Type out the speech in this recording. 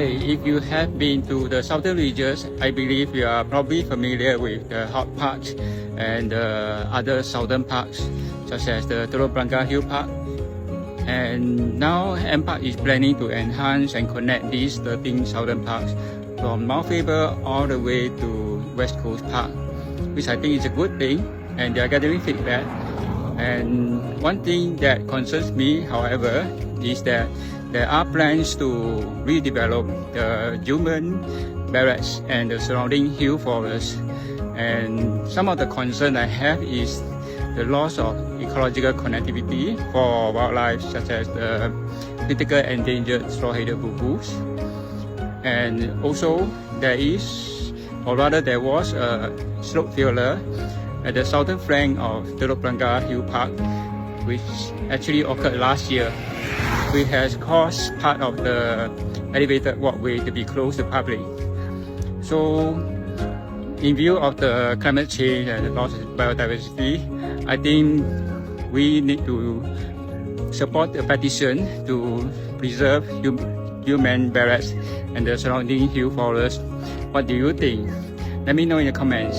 Hi, if you have been to the southern regions, I believe you are probably familiar with the Hot Park and other southern parks, such as the Telok Blangah Hill Park. And now MPark is planning to enhance and connect these 13 southern parks from Mount Faber all the way to West Coast Park, which I think is a good thing, and they are gathering feedback. And one thing that concerns me, however, is that there are plans to redevelop the Gillman Barracks and the surrounding hill forest. And some of the concern I have is the loss of ecological connectivity for wildlife, such as the critical endangered straw-headed bulbuls. And also there was a slope failure at the southern flank of Telok Blangah Hill Park, which actually occurred last year, which has caused part of the elevated walkway to be closed to public. So, in view of the climate change and the loss of biodiversity, I think we need to support a petition to preserve Gillman Barracks and the surrounding hill forest. What do you think? Let me know in the comments.